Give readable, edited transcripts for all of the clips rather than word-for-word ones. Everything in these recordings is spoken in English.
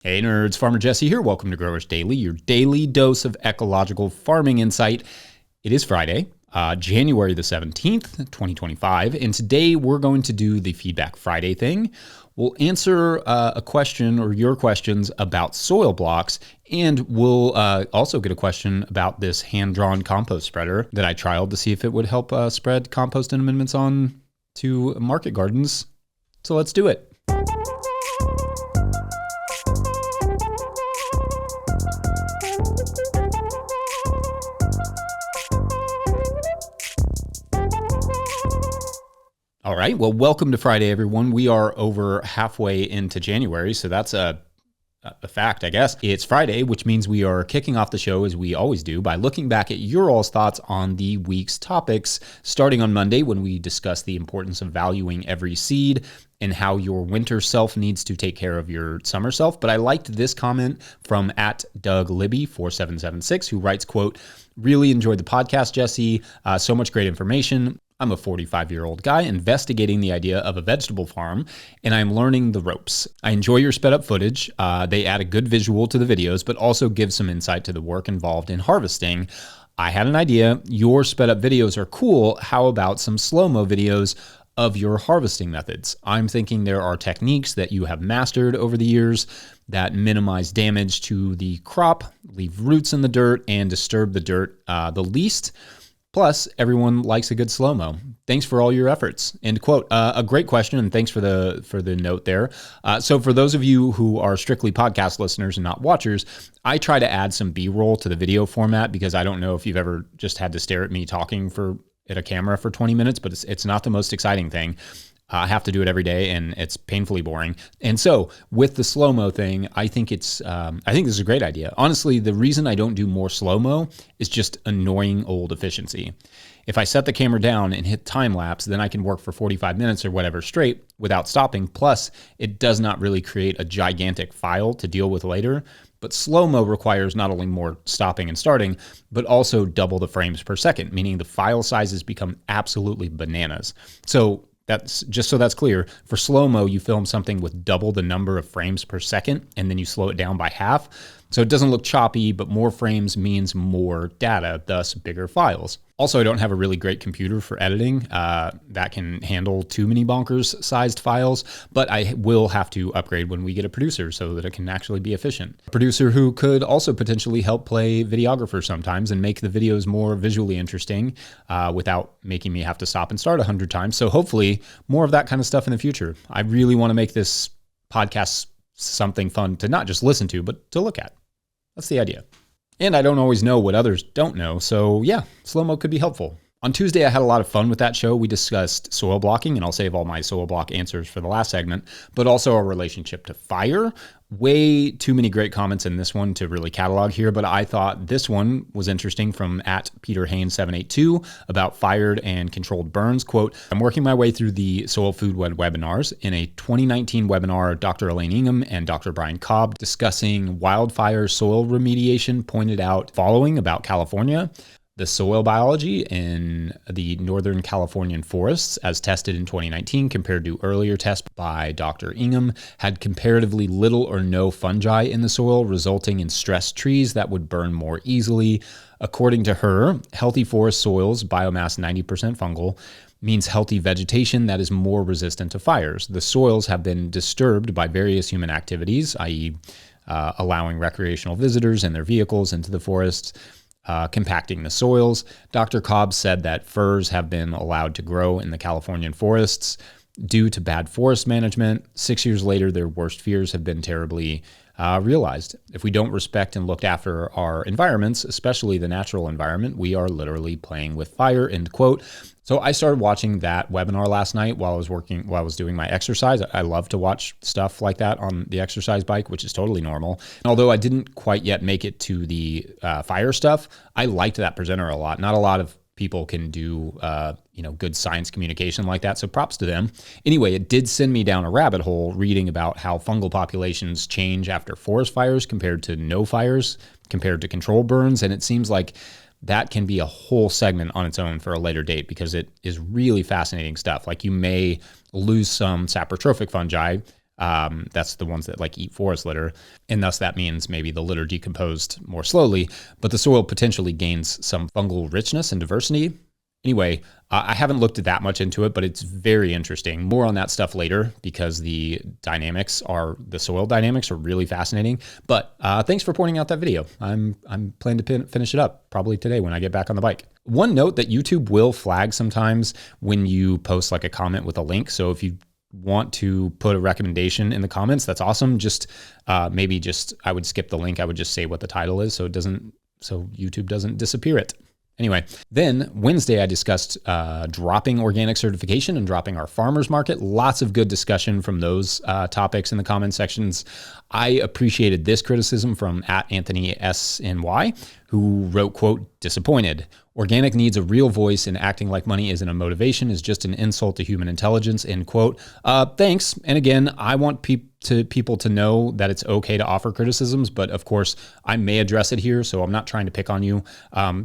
Hey nerds, Farmer Jesse here. Welcome to Growers Daily, your daily dose of ecological farming insight. It is Friday, January the 17th, 2025, and today we're going to do the Feedback Friday thing. We'll answer a question or your questions about soil blocks, and we'll also get a question about this hand-drawn compost spreader that I trialed to see if it would help spread compost and amendments on to market gardens. So let's do it. All right, well, welcome to Friday, everyone. We are over halfway into January, so that's a fact, I guess. It's Friday, which means we are kicking off the show, as we always do, by looking back at your all's thoughts on the week's topics, starting on Monday when we discuss the importance of valuing every seed and how your winter self needs to take care of your summer self. But I liked this comment from @DougLibby4776, who writes, quote, "Really enjoyed the podcast, Jesse. So much great information. I'm a 45-year-old guy investigating the idea of a vegetable farm, and I'm learning the ropes. I enjoy your sped up footage. They add a good visual to the videos, but also give some insight to the work involved in harvesting. I had an idea. Your sped up videos are cool. How about some slow-mo videos of your harvesting methods? I'm thinking there are techniques that you have mastered over the years that minimize damage to the crop, leave roots in the dirt, and disturb the dirt the least. Plus, everyone likes a good slow-mo. Thanks for all your efforts." End quote. A great question, and thanks for the note there. So for those of you who are strictly podcast listeners and not watchers, I try to add some B-roll to the video format because I don't know if you've ever just had to stare at me talking at a camera for 20 minutes, but it's not the most exciting thing. I have to do it every day, and it's painfully boring. And so with the slow-mo thing, I think this is a great idea. Honestly, the reason I don't do more slow-mo is just annoying old efficiency. If I set the camera down and hit time lapse, then I can work for 45 minutes or whatever straight without stopping. Plus, it does not really create a gigantic file to deal with later. But slow-mo requires not only more stopping and starting, but also double the frames per second, meaning the file sizes become absolutely bananas. So that's just so that's clear. For slow-mo, you film something with double the number of frames per second, and then you slow it down by half. So it doesn't look choppy, but more frames means more data, thus bigger files. Also, I don't have a really great computer for editing that can handle too many bonkers-sized files, but I will have to upgrade when we get a producer so that it can actually be efficient. A producer who could also potentially help play videographer sometimes and make the videos more visually interesting without making me have to stop and start 100 times. So hopefully more of that kind of stuff in the future. I really want to make this podcast something fun to not just listen to, but to look at. That's the idea. And I don't always know what others don't know, so yeah, slow-mo could be helpful. On Tuesday, I had a lot of fun with that show. We discussed soil blocking, and I'll save all my soil block answers for the last segment, but also our relationship to fire. Way too many great comments in this one to really catalog here, but I thought this one was interesting from @PeterHain782 about fired and controlled burns. Quote, "I'm working my way through the Soil Food Web webinars. In a 2019 webinar, Dr. Elaine Ingham and Dr. Brian Cobb discussing wildfire soil remediation pointed out following about California. The soil biology in the Northern Californian forests, as tested in 2019 compared to earlier tests by Dr. Ingham, had comparatively little or no fungi in the soil, resulting in stressed trees that would burn more easily. According to her, healthy forest soils, biomass 90% fungal, means healthy vegetation that is more resistant to fires. The soils have been disturbed by various human activities, i.e., allowing recreational visitors and their vehicles into the forests, compacting the soils. Dr. Cobb said that firs have been allowed to grow in the Californian forests due to bad forest management. 6 years later, their worst fears have been terribly realized. If we don't respect and look after our environments, especially the natural environment, we are literally playing with fire," end quote. So I started watching that webinar last night while I was doing my exercise. I love to watch stuff like that on the exercise bike, which is totally normal. And although I didn't quite yet make it to the fire stuff, I liked that presenter a lot. Not a lot of people can do good science communication like that, so props to them. Anyway, it did send me down a rabbit hole reading about how fungal populations change after forest fires compared to no fires, compared to control burns, and it seems like that can be a whole segment on its own for a later date because it is really fascinating stuff. Like you may lose some saprotrophic fungi That's the ones that like eat forest litter. And thus that means maybe the litter decomposed more slowly, but the soil potentially gains some fungal richness and diversity. Anyway, I haven't looked at that much into it, but it's very interesting. More on that stuff later because the soil dynamics are really fascinating. But thanks for pointing out that video. I'm planning to finish it up probably today when I get back on the bike. One note that YouTube will flag sometimes when you post like a comment with a link. So if you want to put a recommendation in the comments, that's awesome. Just I would skip the link. I would just say what the title is so YouTube doesn't disappear it. Anyway, then Wednesday I discussed dropping organic certification and dropping our farmers market. Lots of good discussion from those topics in the comment sections. I appreciated this criticism from @AnthonySNY, who wrote, quote, "Disappointed. Organic needs a real voice and acting like money isn't a motivation is just an insult to human intelligence," end quote. Thanks. And again, I want people to know that it's okay to offer criticisms, but of course I may address it here, so I'm not trying to pick on you.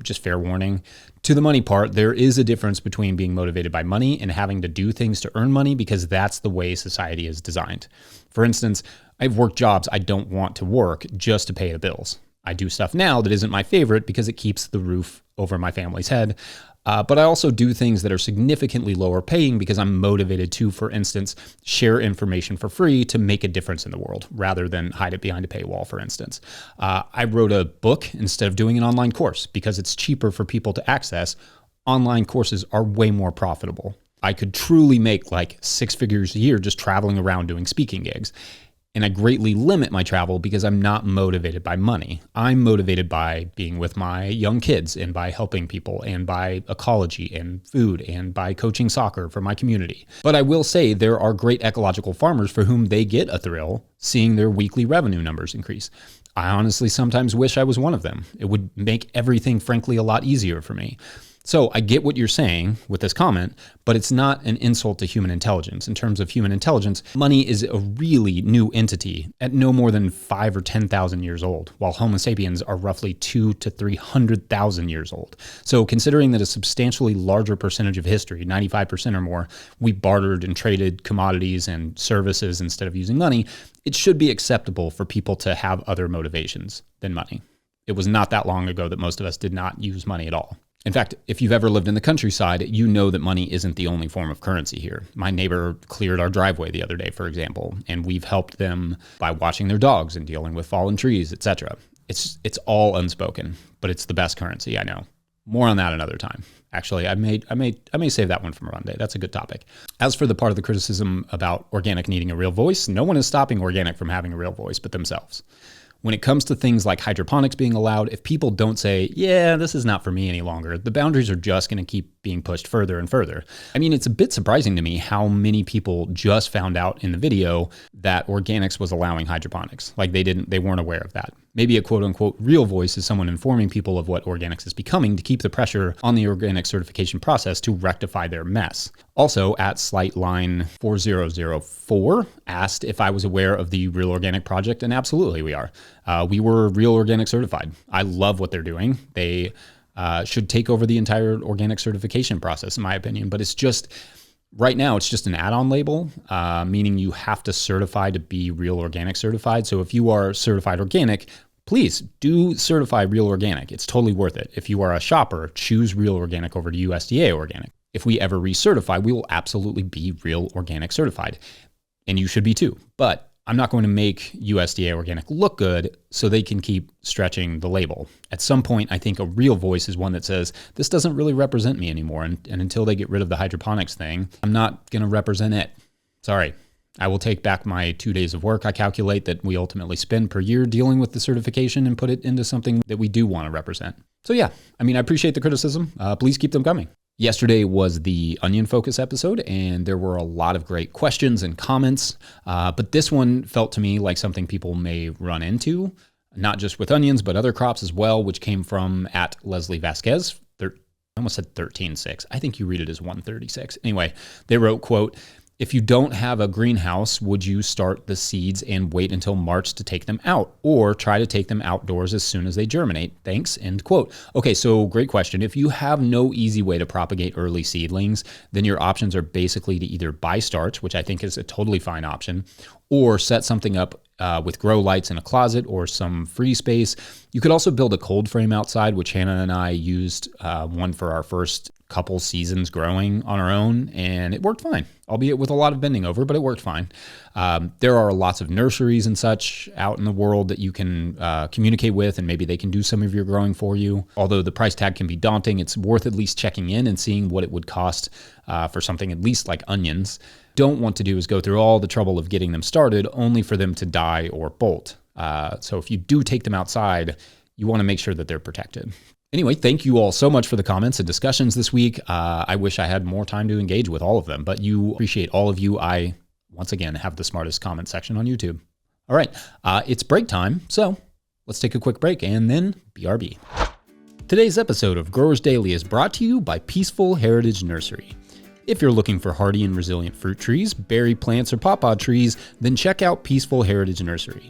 Just fair warning. To the money part, there is a difference between being motivated by money and having to do things to earn money because that's the way society is designed. For instance, I've worked jobs I don't want to work just to pay the bills. I do stuff now that isn't my favorite because it keeps the roof over my family's head. But I also do things that are significantly lower paying because I'm motivated to, for instance, share information for free to make a difference in the world rather than hide it behind a paywall, for instance. I wrote a book instead of doing an online course because it's cheaper for people to access. Online courses are way more profitable. I could truly make like 6 figures a year just traveling around doing speaking gigs. And I greatly limit my travel because I'm not motivated by money. I'm motivated by being with my young kids and by helping people and by ecology and food and by coaching soccer for my community. But I will say there are great ecological farmers for whom they get a thrill seeing their weekly revenue numbers increase. I honestly sometimes wish I was one of them. It would make everything, frankly, a lot easier for me. So I get what you're saying with this comment, but it's not an insult to human intelligence. In terms of human intelligence, money is a really new entity at no more than 5 or 10,000 years old, while Homo sapiens are roughly 200 to 300,000 years old. So considering that a substantially larger percentage of history, 95% or more, we bartered and traded commodities and services instead of using money, it should be acceptable for people to have other motivations than money. It was not that long ago that most of us did not use money at all. In fact, if you've ever lived in the countryside, you know that money isn't the only form of currency here. My neighbor cleared our driveway the other day, for example, and we've helped them by watching their dogs and dealing with fallen trees, etc. It's all unspoken, but it's the best currency, I know. More on that another time. Actually, I may save that one for one day. That's a good topic. As for the part of the criticism about organic needing a real voice, no one is stopping organic from having a real voice but themselves. When it comes to things like hydroponics being allowed, if people don't say, yeah, this is not for me any longer, the boundaries are just going to keep being pushed further and further. I mean, it's a bit surprising to me how many people just found out in the video that organics was allowing hydroponics. Like they weren't aware of that. Maybe a quote unquote real voice is someone informing people of what organics is becoming to keep the pressure on the organic certification process to rectify their mess. Also, at @SlightLine4004 asked if I was aware of the Real Organic project, and absolutely we are. We were Real Organic certified. I love what they're doing. They should take over the entire organic certification process, in my opinion, but it's just, right now, it's just an add-on label, meaning you have to certify to be Real Organic certified. So if you are certified organic, please do certify Real Organic. It's totally worth it. If you are a shopper, choose Real Organic over to USDA Organic. If we ever recertify, we will absolutely be Real Organic certified. And you should be too. But I'm not going to make USDA Organic look good so they can keep stretching the label. At some point, I think a real voice is one that says, this doesn't really represent me anymore. And until they get rid of the hydroponics thing, I'm not going to represent it. Sorry. I will take back my 2 days of work I calculate that we ultimately spend per year dealing with the certification and put it into something that we do want to represent. So yeah, I mean, I appreciate the criticism. Please keep them coming. Yesterday was the Onion Focus episode, and there were a lot of great questions and comments, but this one felt to me like something people may run into, not just with onions, but other crops as well, which came from @Leslie Vasquez. I almost said 13.6. I think you read it as 136. Anyway, they wrote, quote, If you don't have a greenhouse, would you start the seeds and wait until March to take them out, or try to take them outdoors as soon as they germinate? Thanks, end quote. Okay, so great question. If you have no easy way to propagate early seedlings, then your options are basically to either buy starts, which I think is a totally fine option, or set something up with grow lights in a closet or some free space. You could also build a cold frame outside, which Hannah and I used one for our first couple seasons growing on our own, and it worked fine, albeit with a lot of bending over, but it worked fine. There are lots of nurseries and such out in the world that you can communicate with, and maybe they can do some of your growing for you. Although the price tag can be daunting, it's worth at least checking in and seeing what it would cost for something at least like onions. Don't want to do is go through all the trouble of getting them started only for them to die or bolt. So if you do take them outside, you want to make sure that they're protected. Anyway, thank you all so much for the comments and discussions this week. I wish I had more time to engage with all of them, but you appreciate all of you. I, once again, have the smartest comment section on YouTube. All right, it's break time, so let's take a quick break and then BRB. Today's episode of Growers Daily is brought to you by Peaceful Heritage Nursery. If you're looking for hardy and resilient fruit trees, berry plants, or pawpaw trees, then check out Peaceful Heritage Nursery.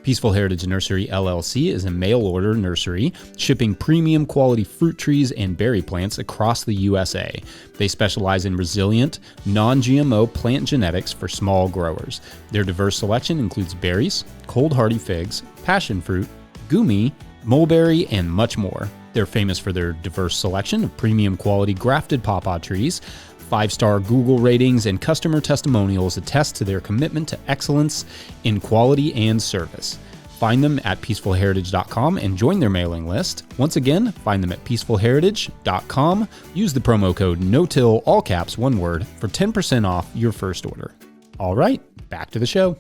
Peaceful Heritage Nursery LLC is a mail-order nursery shipping premium quality fruit trees and berry plants across the USA. They specialize in resilient, non-GMO plant genetics for small growers. Their diverse selection includes berries, cold hardy figs, passion fruit, gumi, mulberry, and much more. They're famous for their diverse selection of premium quality grafted pawpaw trees. 5-star Google ratings and customer testimonials attest to their commitment to excellence in quality and service. Find them at peacefulheritage.com and join their mailing list. Once again, find them at peacefulheritage.com. Use the promo code NOTILL, all caps, one word, for 10% off your first order. All right, back to the show.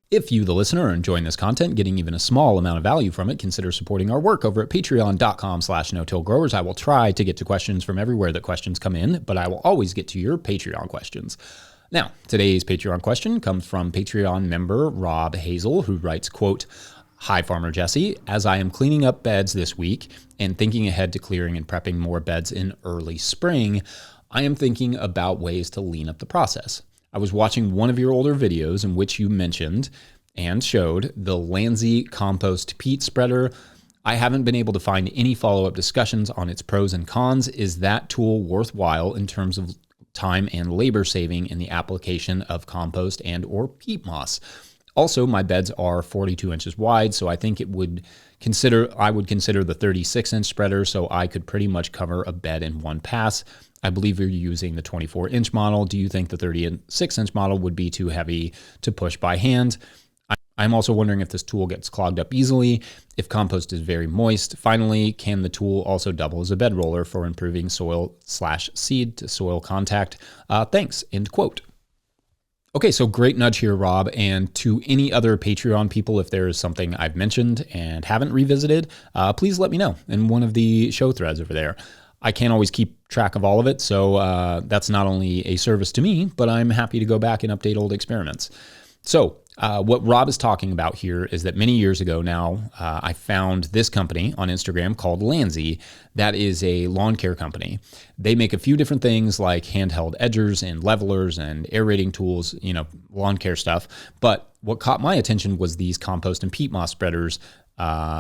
If you, the listener, are enjoying this content, getting even a small amount of value from it, consider supporting our work over at patreon.com/notillgrowers. I will try to get to questions from everywhere that questions come in, but I will always get to your Patreon questions. Now, today's Patreon question comes from Patreon member Rob Hazel, who writes, quote, "Hi, Farmer Jesse. As I am cleaning up beds this week and thinking ahead to clearing and prepping more beds in early spring, I am thinking about ways to lean up the process. I was watching one of your older videos in which you mentioned and showed the Landsea Compost peat spreader. I haven't been able to find any follow-up discussions on its pros and cons. Is that tool worthwhile in terms of time and labor saving in the application of compost and or peat moss? Also, my beds are 42 inches wide, so I think I would consider the 36-inch spreader, so I could pretty much cover a bed in one pass. I believe you're using the 24-inch model. Do you think the 36-inch model would be too heavy to push by hand? I'm also wondering if this tool gets clogged up easily, if compost is very moist. Finally, can the tool also double as a bed roller for improving soil/seed to soil contact? Thanks," end quote. Okay, so great nudge here, Rob. And to any other Patreon people, if there is something I've mentioned and haven't revisited, please let me know in one of the show threads over there. I can't always keep track of all of it, so that's not only a service to me, but I'm happy to go back and update old experiments. So what Rob is talking about here is that many years ago now, I found this company on Instagram called Landsea. That is a lawn care company. They make a few different things like handheld edgers and levelers and aerating tools, lawn care stuff. But what caught my attention was these compost and peat moss spreaders.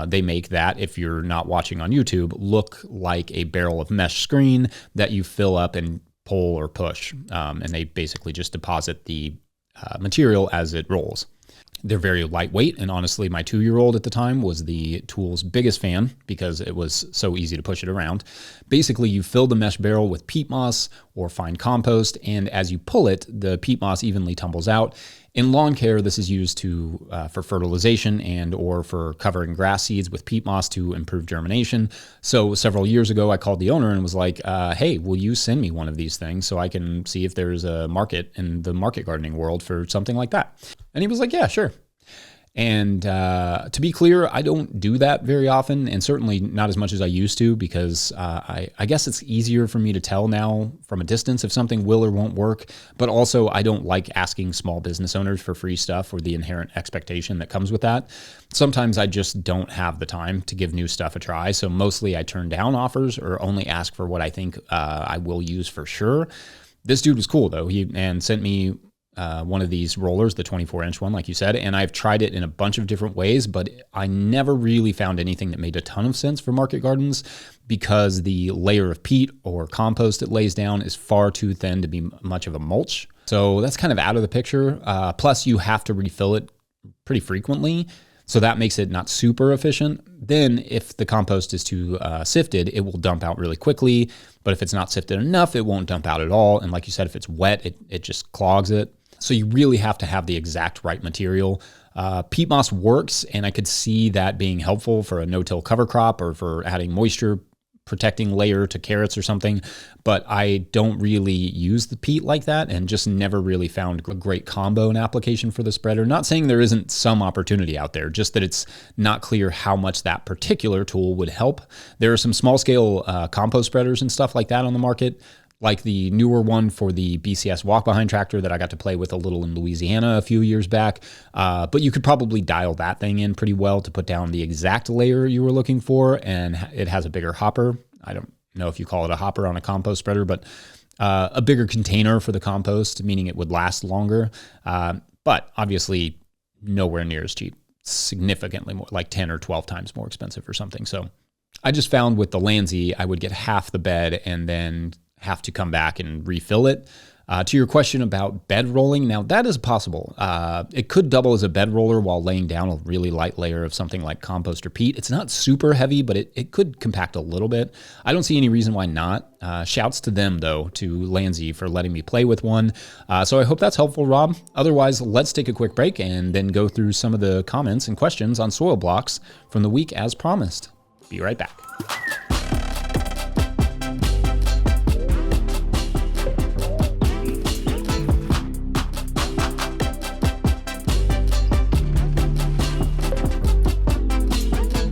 They make that, if you're not watching on YouTube, look like a barrel of mesh screen that you fill up and pull or push. And they basically just deposit the material as it rolls. They're very lightweight, and honestly, my 2-year-old at the time was the tool's biggest fan because it was so easy to push it around. Basically, you fill the mesh barrel with peat moss or fine compost, and as you pull it, the peat moss evenly tumbles out. In lawn care, this is used for fertilization and or for covering grass seeds with peat moss to improve germination. So several years ago, I called the owner and was like, hey, will you send me one of these things so I can see if there's a market in the market gardening world for something like that? And he was like, yeah, sure. And to be clear, I don't do that very often, and certainly not as much as I used to, because I guess it's easier for me to tell now from a distance if something will or won't work. But also, I don't like asking small business owners for free stuff or the inherent expectation that comes with that. Sometimes I just don't have the time to give new stuff a try. So mostly I turn down offers or only ask for what I think I will use for sure. This dude was cool though. He sent me one of these rollers, the 24-inch one, like you said, and I've tried it in a bunch of different ways, but I never really found anything that made a ton of sense for market gardens because the layer of peat or compost it lays down is far too thin to be much of a mulch. So that's kind of out of the picture. Plus, you have to refill it pretty frequently, so that makes it not super efficient. Then if the compost is too sifted, it will dump out really quickly, but if it's not sifted enough, it won't dump out at all. And like you said, if it's wet, it just clogs it. So you really have to have the exact right material. Peat moss works, and I could see that being helpful for a no-till cover crop or for adding moisture protecting layer to carrots or something, but I don't really use the peat like that and just never really found a great combo and application for the spreader. Not saying there isn't some opportunity out there, just that it's not clear how much that particular tool would help. There are some small scale compost spreaders and stuff like that on the market, like the newer one for the BCS walk-behind tractor that I got to play with a little in Louisiana a few years back. But you could probably dial that thing in pretty well to put down the exact layer you were looking for, and it has a bigger hopper. I don't know if you call it a hopper on a compost spreader, but a bigger container for the compost, meaning it would last longer. But obviously nowhere near as cheap, significantly more, like 10 or 12 times more expensive or something. So I just found with the Landsea, I would get half the bed and then have to come back and refill it. To your question about bed rolling, now that is possible. It could double as a bed roller while laying down a really light layer of something like compost or peat. It's not super heavy, but it could compact a little bit. I don't see any reason why not. Shouts to them, though, to Landsea for letting me play with one. So I hope that's helpful, Rob. Otherwise, let's take a quick break and then go through some of the comments and questions on soil blocks from the week as promised. Be right back.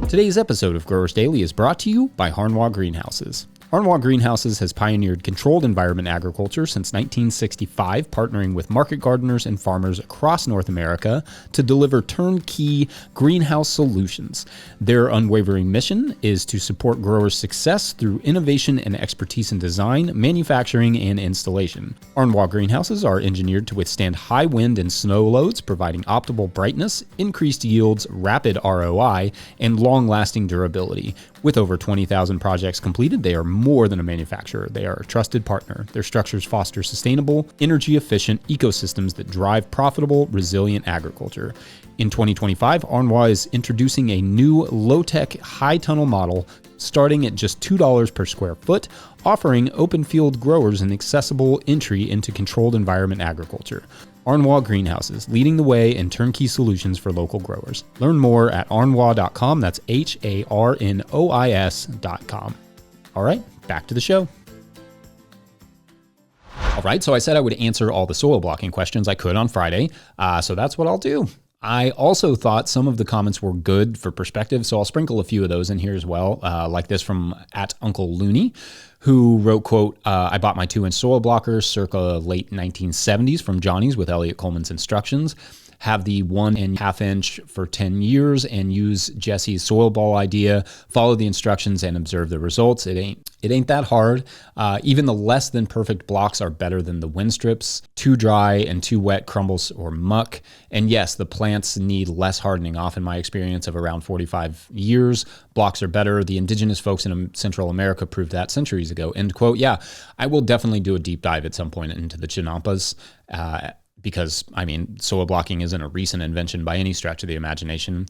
Today's episode of Growers Daily is brought to you by Harnwah Greenhouses. Harnwah Greenhouses has pioneered controlled environment agriculture since 1965, partnering with market gardeners and farmers across North America to deliver turnkey greenhouse solutions. Their unwavering mission is to support growers' success through innovation and expertise in design, manufacturing, and installation. Harnwah Greenhouses are engineered to withstand high wind and snow loads, providing optimal brightness, increased yields, rapid ROI, and long-lasting durability. With over 20,000 projects completed, they are more than a manufacturer. They are a trusted partner. Their structures foster sustainable, energy-efficient ecosystems that drive profitable, resilient agriculture. In 2025, Harnwah is introducing a new low-tech, high-tunnel model starting at just $2 per square foot, offering open field growers an accessible entry into controlled environment agriculture. Harnwah Greenhouses, leading the way in turnkey solutions for local growers. Learn more at harnwah.com. That's HARNOIS.com. All right, back to the show. All right, so I said I would answer all the soil blocking questions I could on Friday, so that's what I'll do. I also thought some of the comments were good for perspective, so I'll sprinkle a few of those in here as well, like this from @UncleLooney, who wrote, quote, I bought my 2-inch soil blocker circa late 1970s from Johnny's with Elliot Coleman's instructions. Have the 1.5 inch for 10 years and use Jesse's soil ball idea, follow the instructions and observe the results. It ain't that hard. Even the less than perfect blocks are better than the wind strips. Too dry and too wet crumbles or muck. And yes, the plants need less hardening off in my experience of around 45 years. Blocks are better. The indigenous folks in Central America proved that centuries ago. End quote. Yeah, I will definitely do a deep dive at some point into the Chinampas. Because, I mean, soil blocking isn't a recent invention by any stretch of the imagination.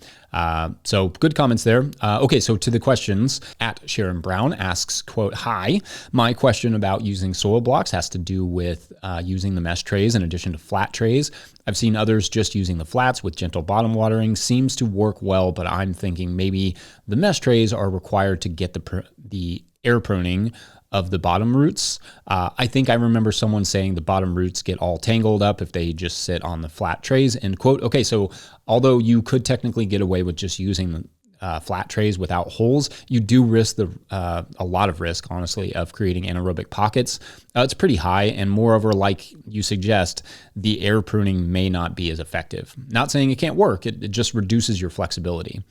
So good comments there. Okay, so to the questions, @Sharon Brown asks, quote, hi, my question about using soil blocks has to do with using the mesh trays in addition to flat trays. I've seen others just using the flats with gentle bottom watering. Seems to work well, but I'm thinking maybe the mesh trays are required to get the air pruning of the bottom roots. I think I remember someone saying the bottom roots get all tangled up if they just sit on the flat trays, end quote. Okay, so although you could technically get away with just using flat trays without holes, you do risk a lot of risk, honestly, of creating anaerobic pockets. It's pretty high, and moreover, like you suggest, the air pruning may not be as effective. Not saying it can't work, it just reduces your flexibility.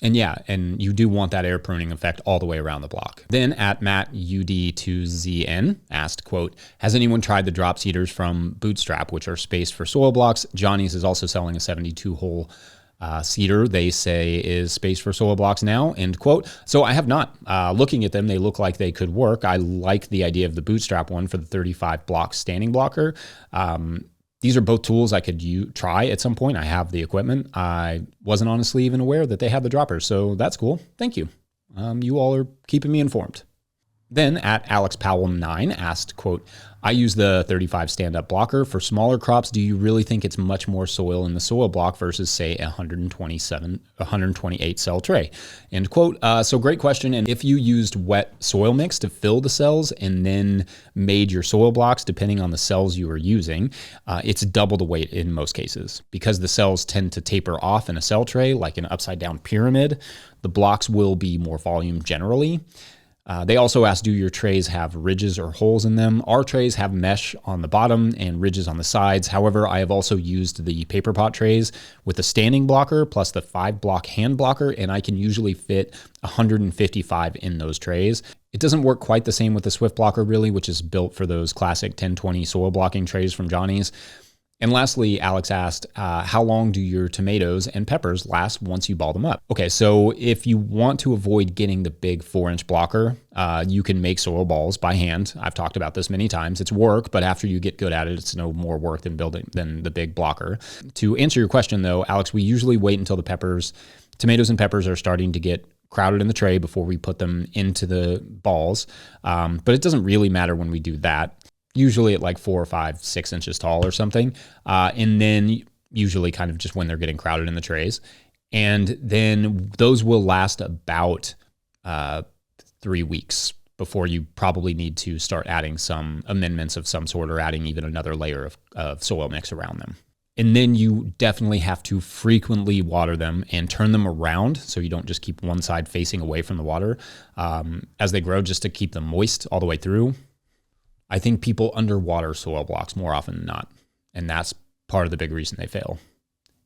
And yeah, and you do want that air pruning effect all the way around the block. Then at Matt UD2ZN asked, quote, has anyone tried the drop seeders from Bootstrap, which are spaced for soil blocks? Johnny's is also selling a 72-hole seeder, they say, is spaced for soil blocks now, end quote. So I have not. Looking at them, they look like they could work. I like the idea of the Bootstrap one for the 35 block standing blocker. These are both tools I could try at some point. I have the equipment. I wasn't honestly even aware that they had the droppers, so that's cool. Thank you. You all are keeping me informed. Then at Alex Powell 9 asked, quote, I use the 35 stand-up blocker for smaller crops. Do you really think it's much more soil in the soil block versus, say, a 128 cell tray? End quote. So great question. And if you used wet soil mix to fill the cells and then made your soil blocks, depending on the cells you were using, it's double the weight in most cases. Because the cells tend to taper off in a cell tray, like an upside-down pyramid, the blocks will be more volume generally. They also asked, do your trays have ridges or holes in them? Our trays have mesh on the bottom and ridges on the sides. However, I have also used the paper pot trays with a standing blocker plus the 5-block hand blocker, and I can usually fit 155 in those trays. It doesn't work quite the same with the Swift blocker, really, which is built for those classic 1020 soil blocking trays from Johnny's. And lastly, Alex asked, how long do your tomatoes and peppers last once you ball them up? Okay, so if you want to avoid getting the big 4-inch blocker, you can make soil balls by hand. I've talked about this many times. It's work, but after you get good at it, it's no more work than the big blocker. To answer your question though, Alex, we usually wait until the tomatoes and peppers are starting to get crowded in the tray before we put them into the balls. But it doesn't really matter when we do that. Usually at like 4 or 5, 6 inches tall or something. And then usually kind of just when they're getting crowded in the trays. And then those will last about 3 weeks before you probably need to start adding some amendments of some sort or adding even another layer of soil mix around them. And then you definitely have to frequently water them and turn them around so you don't just keep one side facing away from the water as they grow, just to keep them moist all the way through. I think people underwater soil blocks more often than not, and that's part of the big reason they fail.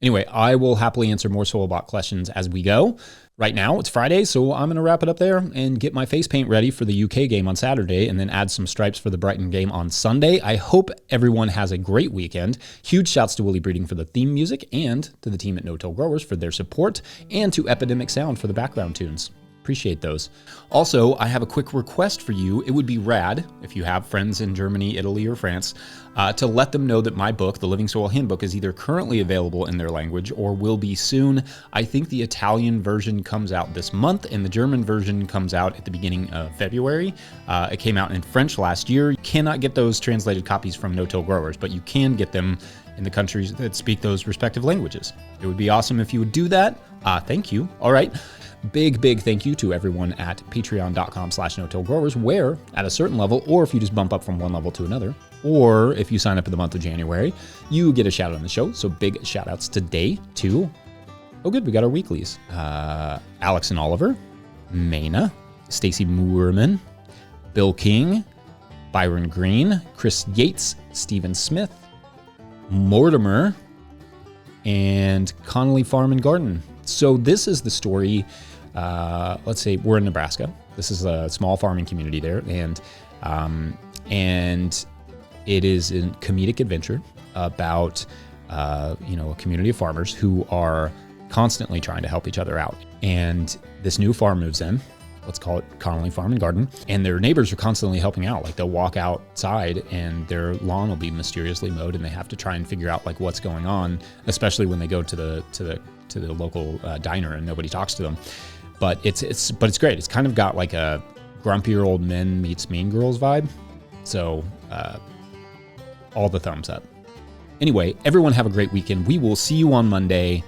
Anyway, I will happily answer more soil block questions as we go. Right now, it's Friday, so I'm going to wrap it up there and get my face paint ready for the UK game on Saturday and then add some stripes for the Brighton game on Sunday. I hope everyone has a great weekend. Huge shouts to Willie Breeding for the theme music and to the team at No-Till Growers for their support and to Epidemic Sound for the background tunes. Appreciate those. Also, I have a quick request for you. It would be rad, if you have friends in Germany, Italy, or France, to let them know that my book, The Living Soil Handbook, is either currently available in their language or will be soon. I think the Italian version comes out this month, and the German version comes out at the beginning of February. It came out in French last year. You cannot get those translated copies from No-Till Growers, but you can get them in the countries that speak those respective languages. It would be awesome if you would do that. Thank you. All right. Big thank you to everyone at patreon.com/no-till-growers, where at a certain level, or if you just bump up from one level to another, or if you sign up in the month of January, you get a shout out on the show. So big shout outs today to, oh good, we got our weeklies. Alex and Oliver, Maina, Stacy Moorman, Bill King, Byron Green, Chris Yates, Stephen Smith, Mortimer, and Connolly Farm and Garden. So this is the story. Let's say we're in Nebraska. This is a small farming community there, and it is a comedic adventure about a community of farmers who are constantly trying to help each other out. And this new farm moves in. Let's call it Connolly Farm and Garden, and their neighbors are constantly helping out. Like they'll walk outside and their lawn will be mysteriously mowed, and they have to try and figure out like what's going on, especially when they go to the local diner and nobody talks to them. But it's great. It's kind of got like a grumpier old men meets mean girls vibe. So all the thumbs up. Anyway, everyone have a great weekend. We will see you on Monday.